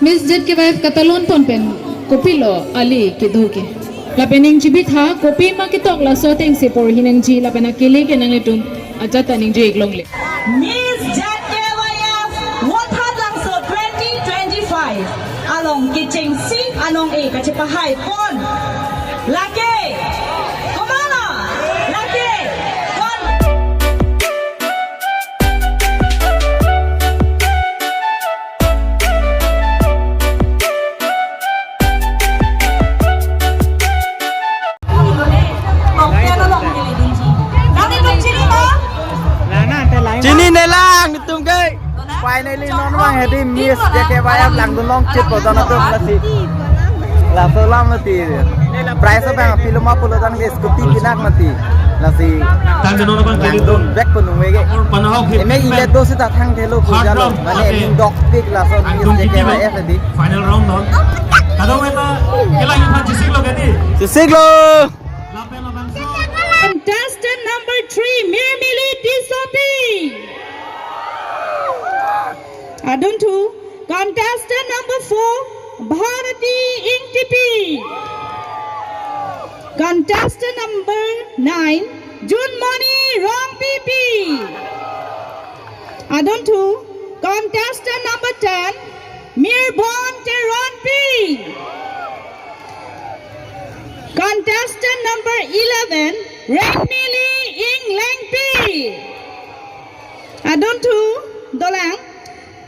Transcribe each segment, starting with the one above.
Miss Jet ke wife katalon pon pen kopi lo ali ke duke. La pening jibit ha kopi ma kitok la so teng se por hinang ji la pena kele ke nang letum ajata ning je iklong le. Miss Jet KYF Water Langso 2025 along kitchen sing anong kacipahay pon. Laki! Kumana! Laki! Kon! Chini nelang tum ke finally non bang hedi miss JKYF lang dulong chip ko dana to lasi la solam nati price bang film apulo dan ke scooty kinak mati lasi tang jano bang kali dun back ko nung wege panahok eme ile do se ta thang thelo pujalo mane ning dog pick la so miss JKYF hedi final round non kadang eta kela yung jisik lo gadi jisik lo lape ma bang Contestant number 3, Mirmili Disopi. Adun 2. Contestant number 4, Bharati Ingtipi. Contestant number 9, Junmani Rongpipi. Adun 2. Contestant number 10, Mirbon Teronpi. Contestant number 11, Renmili Inglengpi. Adon 2, Dolang.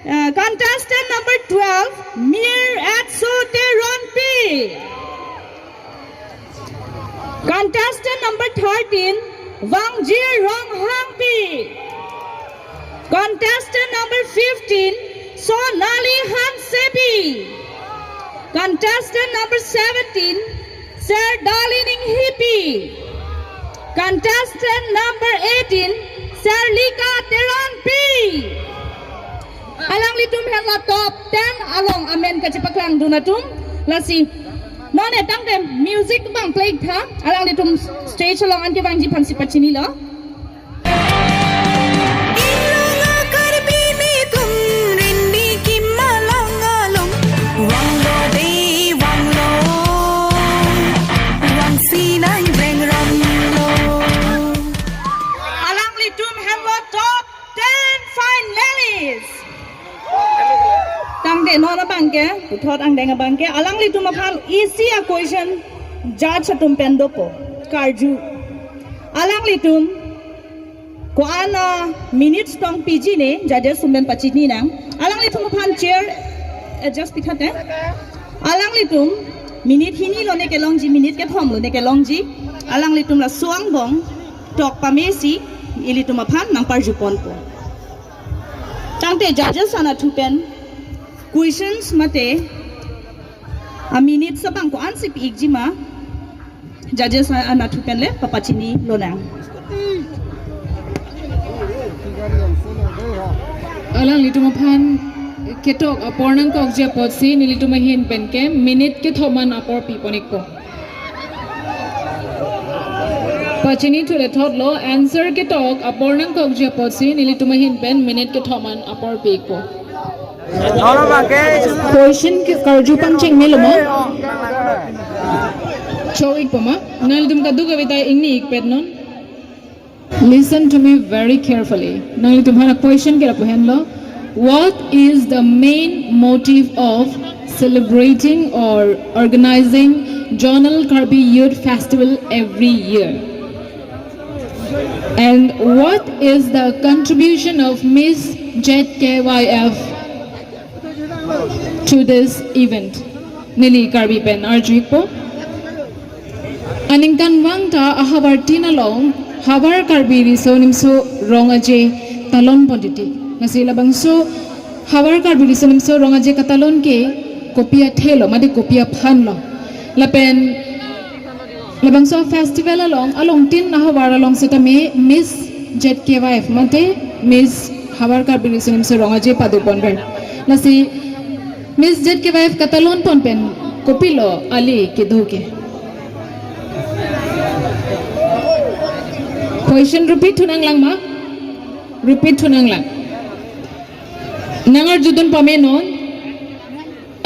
Contestant number 12, Mir Atsote Ronpi. Contestant number 13, Wangjir Ronghangpi. Contestant number 15, Sonali Hansepi. Contestant number 17, Sir Dalining Hippie. Contestant number 18, Sir Lika Teranpi. Alang litum hela top 10 along amen kacipaklang dunatum. Lasi none tang dem music bang play tha. Alang litum stage along anti bang jipan sipachini lo. Nona bangke, puthot ang denga bangke, alang litum apal easy a question, judge atum pendopo, karju. Alang litum, ko ana minutes tong PG ne, judges sumben pachini nang, alang litum apal chair, adjust pithat eh. Alang litum, minute hini lo ne ke longji, minute ke thom lo ne ke longji, alang litum la suang bong, tok pamesi, ilitum apal nang parju ponpo. Tangte judges ana tupen, questions mate a minute sa bang ko ansip igjima judges anatu penle papachini lonang Alang litumaphan ketok apornang kok je potsi nilitumahin penke minute ke thoman apor piponik ko pachini thule thotlo answer ketok apornang kok je potsi nilitumahin pen minute ke thoman apor piko non bang ke question ke karju pangching melomo chowik pama nalidum ka duga bita ingni ikpet non listen to me very carefully nalidum hana question ke rapuhen lo what is the main motive of celebrating or organizing Jonal Karbi Youth Festival every year and what is the contribution of Miss Jet KYF to this event Nili Karbi pen arjuipo aningkan wangta ahabar tinalong habar Karbi riso nimso rongaje talon ponditi nasila bangso habar Karbi riso nimso rongaje katalon ke kopia thelo made kopia phanlo lapen labangso festival along tin ahabar along setame Miss Jet KYF mate Miss habar Karbi riso nimso rongaje padupon ber nasi Miss Jet KYF katalon pon pen kopilo ali ke duke question repeat tunang lang ma repeat tunang lang nangar judon pamenon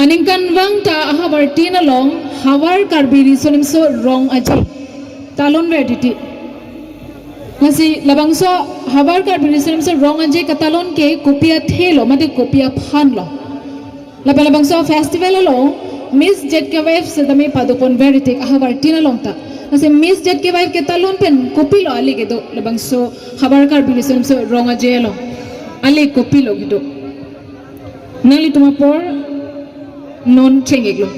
Aningkan wang ta habar tina long hawar karbiri sonim so rong aji talon verditi nasi labang so hawar karbiri sonim so rong aji katalon ke kopia thelo mate kopia phan lo labang so festival lo Miss Jet ke wife se dami padupon veriti habar tina long ta nasi Miss Jet ke wife ke talon pen kopi lo ali ke do labang so habar karbiri sonim so rong aji lo ali kopi lo gitu nali tumapor non cengeglo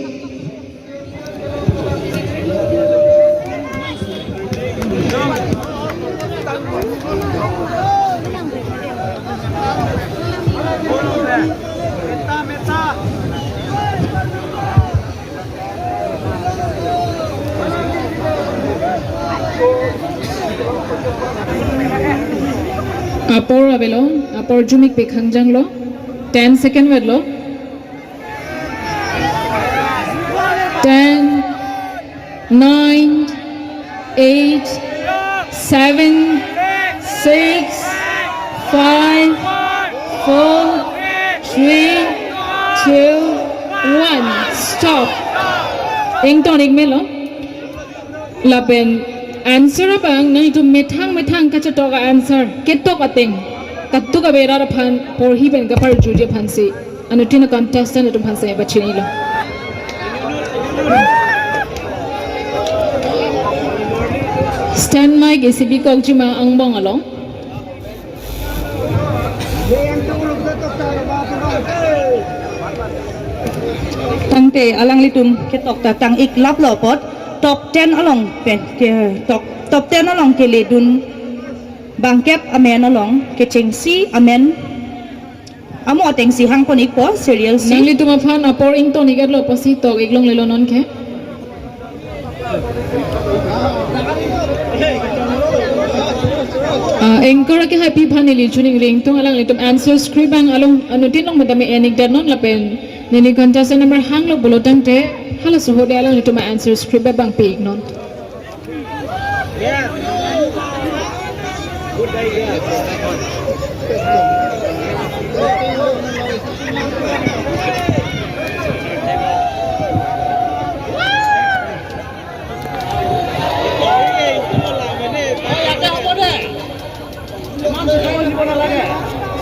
apor abelo apor jumik pe khangjang lo 10 second wed lo 10 9 8 7 6 5 4 3 2 1 stop ingtonik melo lapen answer abang na itu methang kacatok answer ketok ating katuk abera phan por hi ben gapar juje phansi anutina contestant itu phanse bachini lo stand mic ACB kogjima angbong along tangte alang litum ketok ta tang ik lap lo pot top 10 along pen ke top 10 along ke le dun bangkep amen along ke chengsi amen amo atengsi hang konik po serial si nangli tuma phan apor ington igat lo posi tok iglong lelo non ke anchor ke happy phanili chuning ring tong alang litum answer script bang along anutin long madami enik dan non lapen nini contestant number hang lo bolotang te hala so de alang litum answer script bang pe non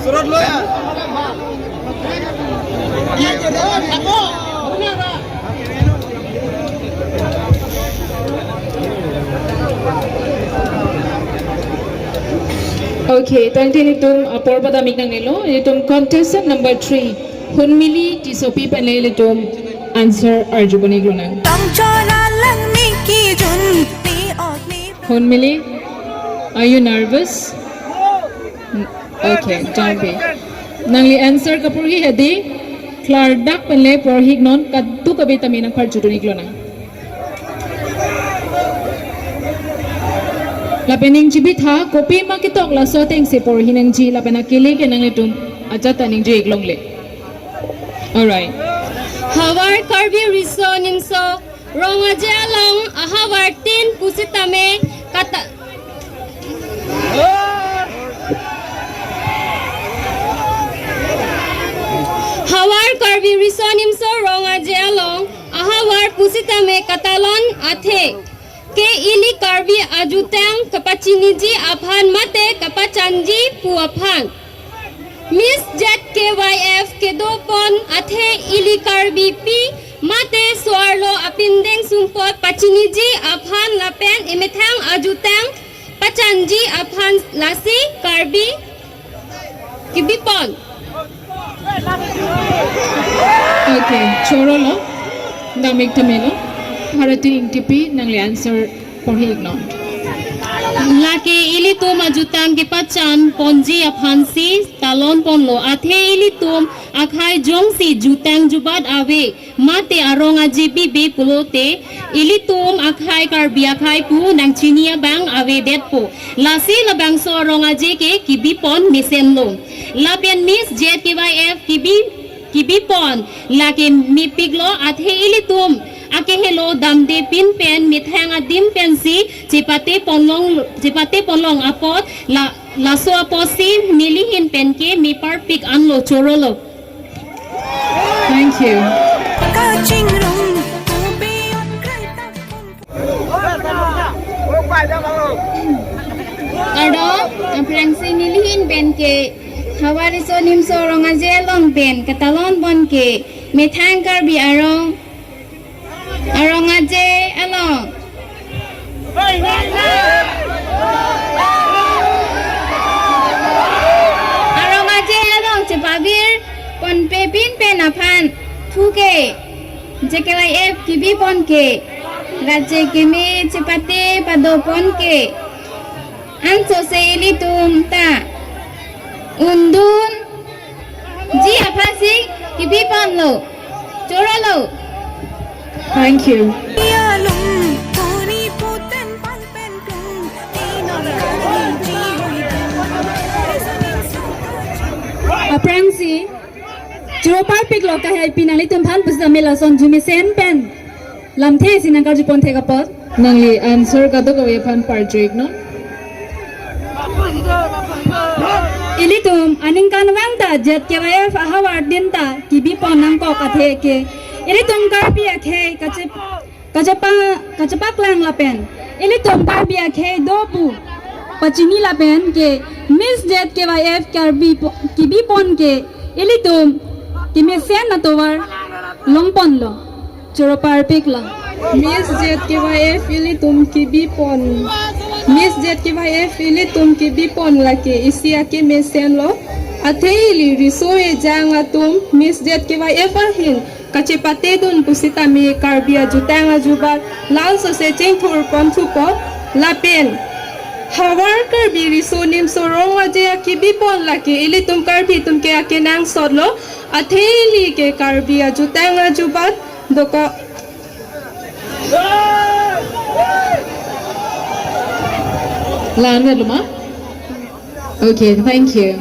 Surat lo ya. Okay, tangti nitum apor pada miknang nilo nitum contestant number 3 hunmili tisopi panle nitum answer arjubani glonang hunmili are you nervous okay don't be nangli answer kapurgi hedi klar dak panle por hignon kadtu kabita minang parjuduni glonang lapening jibitha kopi ma kitok la so teng se por hinang ji lapena kele ke nang letum aja taning je iglong le all right hawar karbi risonim so ronga jalong ahawar tin pusitame kata hawar karbi risonim so ronga jalong ahawar pusitame katalon athe ke ili karbi ajutang kapachiniji aphan mate kapachanji puaphan Miss Jet KYF kedopon athe ili karbi pi mate swarlo apindeng sumpot pachiniji aphan lapen imethang ajutang pachanji aphan lasi karbi kibipon okay chorolo namik tamelo bharati ingtipi nangli answer por hignon laki ili tum ajutang ke pachan ponji aphansi talon ponlo athe ili tum akhai jongsi jutang jubat ave mate aronga jibi be pulote ili tum akhai karbi akhai pu nang chinia bang ave detpo lasi labang so ronga jeke kibi pon misenlo lapen Miss Jet KYF kibi pon laki mi piglo athe ili tum ake hello damde pin pen mithang adim pensi chipate ponlong apot la so aposi milihin pen ke mi par pick anlo chorolo thank you Ado, aprang sinilihin ben ke hawari so nim so rong aje long ben katalon bon ke methang karbi arong aje along arong aje along cepabir pon pepin pen apan thuke jekelai ef kibi pon ke raje keme cepate pado pon ke Anso seili tum ta undun ji apasi kibi pan lo chora lo. Thank you. Aprangsi Jeropar pik lo kahai pinali tumpan pusda mela son jumi sen pen lam the sinangkar jupon thega pot Nangli answer kado kawe pan parjik no? ilitum aning kanwang ta jet ke waf ahawar din ta kibi ponang ko kathe ke ilitum karpi akhe kachapak lang lapen ilitum karpi akhe dopu pachini lapen ke miss jet ke waf karbi kibi pon ke ilitum kimesen na towar longpon lo choropar pik lo Miss Jet के Y फिली तुम की भी pawn Miss Jet के Y फिली तुम की भी pawn लगे इसी आके में सेन लो अथेली रिसोए जांगा तुम Miss Jet के वाई फहिन कचे पते दुन पुसिता में कार्बिया जुतांगा जुबार लाल से चेंग थोर पॉन थुपो लापेन हवार कार्बी रिसो निम सो रोंग अजे आके भी पॉन लगे इली तुम कार्बी तुम के आके नांग सोड लो अथेली के कार्बिया जुतांगा जुबार दोको Lan na luma? Okay, thank you.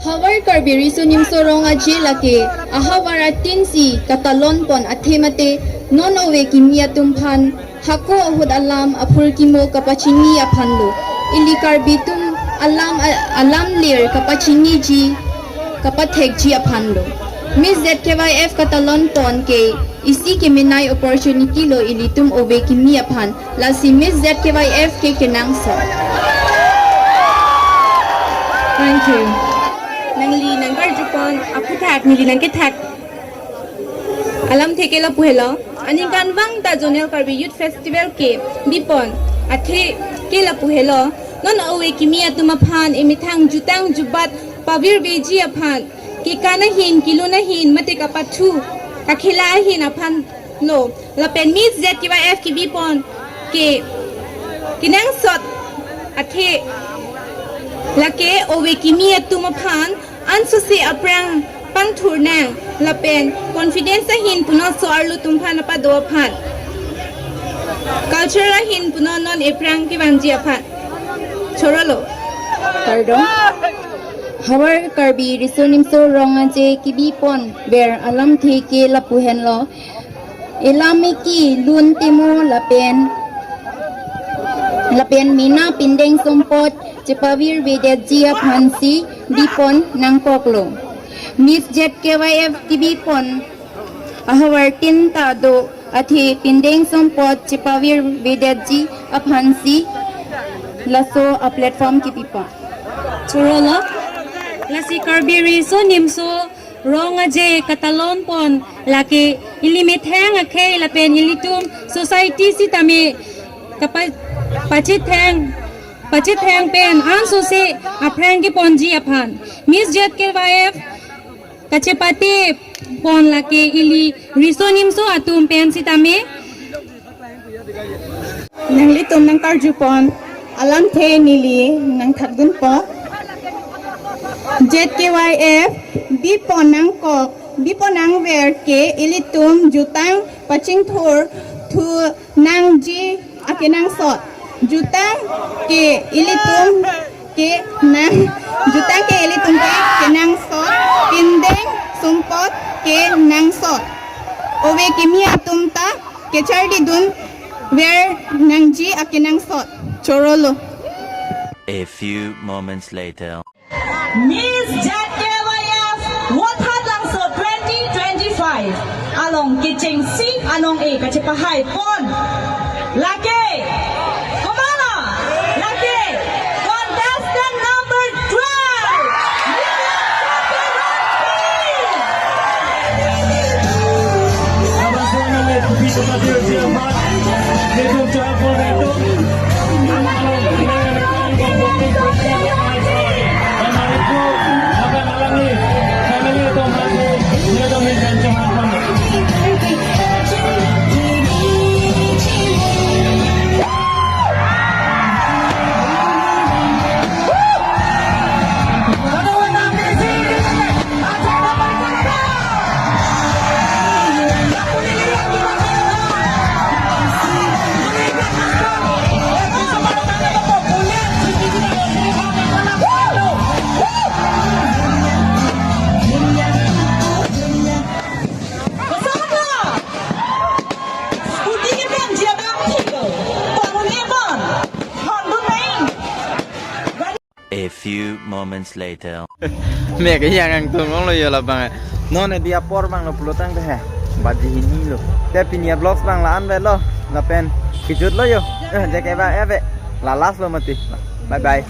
Hawar karbiri sunim sorong aje lake ahawara tinsi katalon pon athemate nonowe kimia tumphan hako ahud alam apur kimo kapachini aphanlo ili karbitum alam lir kapachini ji kapathek ji aphanlo Miss ZKYF katalon pon ke isi ke minai opportunity lo ilitum obe kimia phan la si Miss ZKYF ke kenang sa Thank you. nangli nangkar jupon aku thak nili nangke thak alam theke la puhelo aning kanwang ta zonel karbi youth festival ke bipon athe ke la puhelo non awe kimia tuma phan emithang jutang jubat pavir beji aphan ke kana hin kilona hin mate ka pathu ka khila hin aphan no la pen Miss ZKYF ki bipon ke kinang sot athe lake owe kimia tuma phan ansu se aprang pang thur nang lapen confidence hin puno so arlu tum phan pa do phan culture hin puno non aprang ki banji aphan choralo pardon Hawar karbi risunim so ronga je kibi pon ber alam theke la puhen lo elame ki lun timo lapen mina pindeng sompot Cepavir vedet jia phansi dipon nang poklo Miss ZKYF tibipon ahawar tinta do athi pindeng sompot Cepavir vedet ji aphansi laso a platform kipipa chorola lasi karbiri so nimso rong aje katalon pon lake ilimit hang akhe lapen ilitum society si tame pachit hang pen anso se aprang ki ponji aphan Miss ZKYF kachepate pon lake ili risonim so atum pen si tame nangli tum nang karjupon alam the nili nang thakdun po ZKYF biponang ver ke ilitum jutang paching thor thu nang ji akinang sot jutang ke ilitum ke nang sot pindeng sumpot ke nang sot owe kimia tumta ke chardi dun ver nang ji akinang sot chorolo A few moments later. Miss ZKYF Water Langso 2025 Along Kitching C Along A Kachipahai Pon Laki Kumana Laki Contestant number 12 Abang semua ni begitu saja siapa. Itu siapa itu? A few moments later. Mẹ cái yang ang tung long lo yo la bang. No ne dia por bang lo pelutang teh. Baji ini lo. Te pinia vlogs bang la an ve lo. La pen. Kijut lo yo. Jake ba eve. La last lo mati. Bye bye.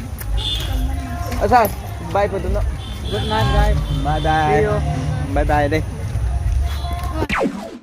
Asal. Bye po tuno. Good night guys. Bye bye. See you. Bye bye deh.